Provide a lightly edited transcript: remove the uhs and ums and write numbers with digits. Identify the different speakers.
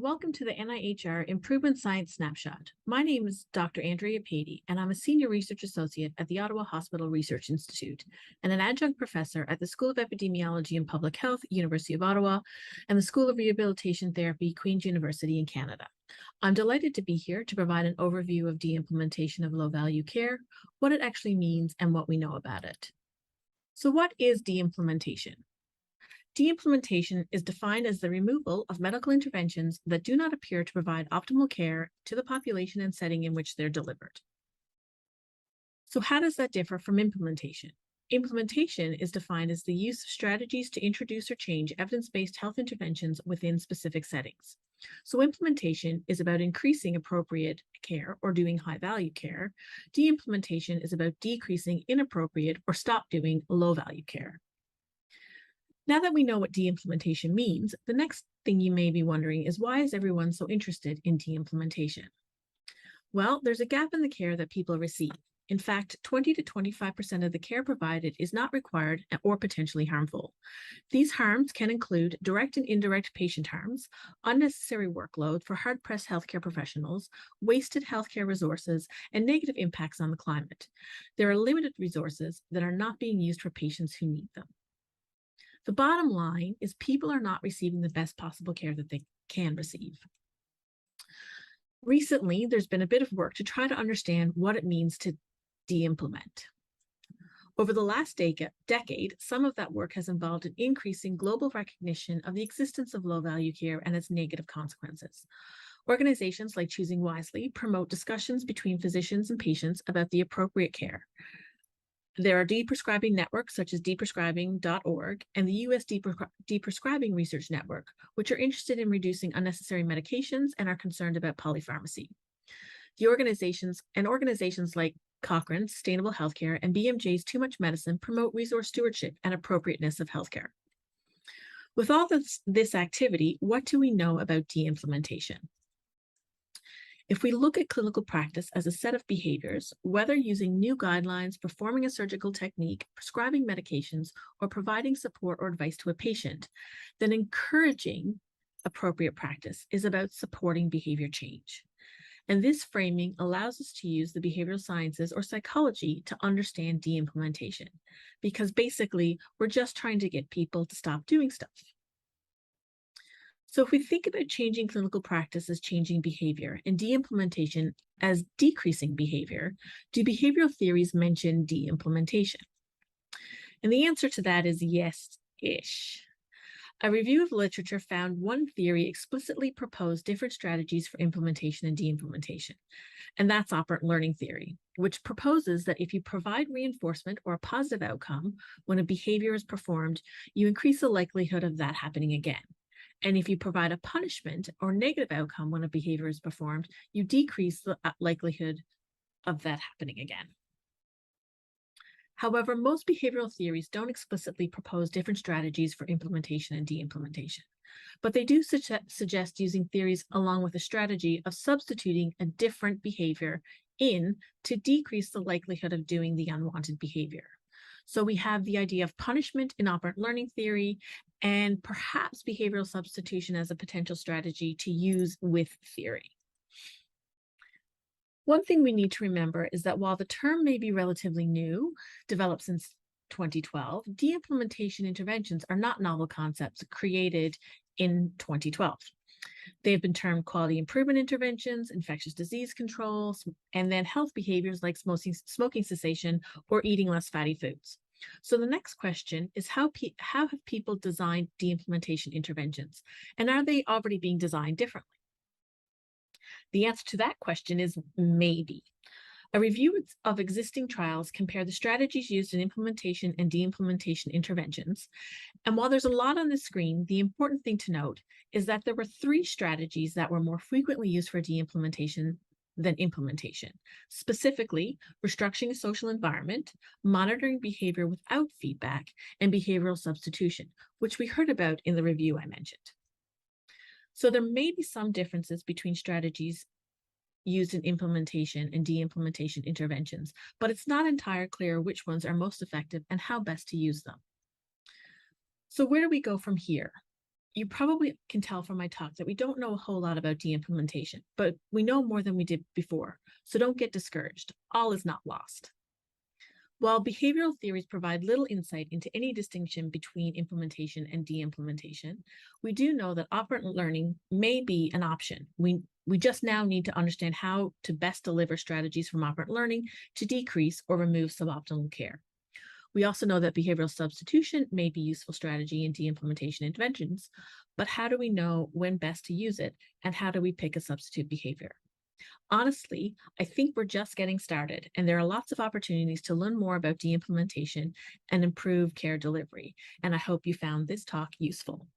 Speaker 1: welcome to the NIHR Improvement Science Snapshot. My name is Dr. Andrea Patey, and I'm a Senior Research Associate at the Ottawa Hospital Research Institute and an Adjunct Professor at the School of Epidemiology and Public Health, University of Ottawa, and the School of Rehabilitation Therapy, Queen's University in Canada. I'm delighted to be here to provide an overview of de-implementation of low-value care, what it actually means, and what we know about it. So what is de-implementation? De-implementation is defined as the removal of medical interventions that do not appear to provide optimal care to the population and setting in which they're delivered. So how does that differ from implementation? Implementation is defined as the use of strategies to introduce or change evidence-based health interventions within specific settings. So implementation is about increasing appropriate care or doing high-value care. De-implementation is about decreasing inappropriate or stop doing low-value care. Now that we know what de-implementation means, the next thing you may be wondering is why is everyone so interested in de-implementation? Well, there's a gap in the care that people receive. In fact, 20 to 25% of the care provided is not required or potentially harmful. These harms can include direct and indirect patient harms, unnecessary workload for hard-pressed healthcare professionals, wasted healthcare resources, and negative impacts on the climate. There are limited resources that are not being used for patients who need them. The bottom line is people are not receiving the best possible care that they can receive. Recently, there's been a bit of work to try to understand what it means to de-implement. Over the last decade, some of that work has involved an increasing global recognition of the existence of low-value care and its negative consequences. Organizations like Choosing Wisely promote discussions between physicians and patients about the appropriate care. There are deprescribing networks such as deprescribing.org and the US Deprescribing Research Network, which are interested in reducing unnecessary medications and are concerned about polypharmacy. Organizations like Cochrane, Sustainable Healthcare, and BMJ's Too Much Medicine promote resource stewardship and appropriateness of healthcare. With all this activity, what do we know about de-implementation? If we look at clinical practice as a set of behaviors, whether using new guidelines, performing a surgical technique, prescribing medications, or providing support or advice to a patient, then encouraging appropriate practice is about supporting behavior change. And this framing allows us to use the behavioral sciences or psychology to understand de-implementation, because basically we're just trying to get people to stop doing stuff. So if we think about changing clinical practice as changing behavior and de-implementation as decreasing behavior, do behavioral theories mention de-implementation? And the answer to that is yes-ish. A review of literature found one theory explicitly proposed different strategies for implementation and de-implementation, and that's operant learning theory, which proposes that if you provide reinforcement or a positive outcome when a behavior is performed, you increase the likelihood of that happening again. And if you provide a punishment or negative outcome when a behavior is performed, you decrease the likelihood of that happening again. However, most behavioral theories don't explicitly propose different strategies for implementation and de-implementation, but they do suggest using theories along with a strategy of substituting a different behavior in to decrease the likelihood of doing the unwanted behavior. So we have the idea of punishment in operant learning theory and perhaps behavioral substitution as a potential strategy to use with theory. One thing we need to remember is that while the term may be relatively new, developed since 2012, de-implementation interventions are not novel concepts created in 2012. They have been termed quality improvement interventions, infectious disease control, and then health behaviors like smoking cessation or eating less fatty foods. So the next question is how have people designed de-implementation interventions? And are they already being designed differently? The answer to that question is maybe. A review of existing trials compare the strategies used in implementation and de-implementation interventions. And while there's a lot on the screen, the important thing to note is that there were 3 strategies that were more frequently used for de-implementation than implementation. Specifically, restructuring a social environment, monitoring behavior without feedback, and behavioral substitution, which we heard about in the review I mentioned. So there may be some differences between strategies used in implementation and de-implementation interventions, but it's not entirely clear which ones are most effective and how best to use them. So where do we go from here? You probably can tell from my talk that we don't know a whole lot about de-implementation, but we know more than we did before. So don't get discouraged. All is not lost. While behavioral theories provide little insight into any distinction between implementation and de-implementation, we do know that operant learning may be an option. We just now need to understand how to best deliver strategies from operant learning to decrease or remove suboptimal care. We also know that behavioral substitution may be a useful strategy in de-implementation interventions, but how do we know when best to use it, and how do we pick a substitute behavior? Honestly, I think we're just getting started, and there are lots of opportunities to learn more about de-implementation and improve care delivery, and I hope you found this talk useful.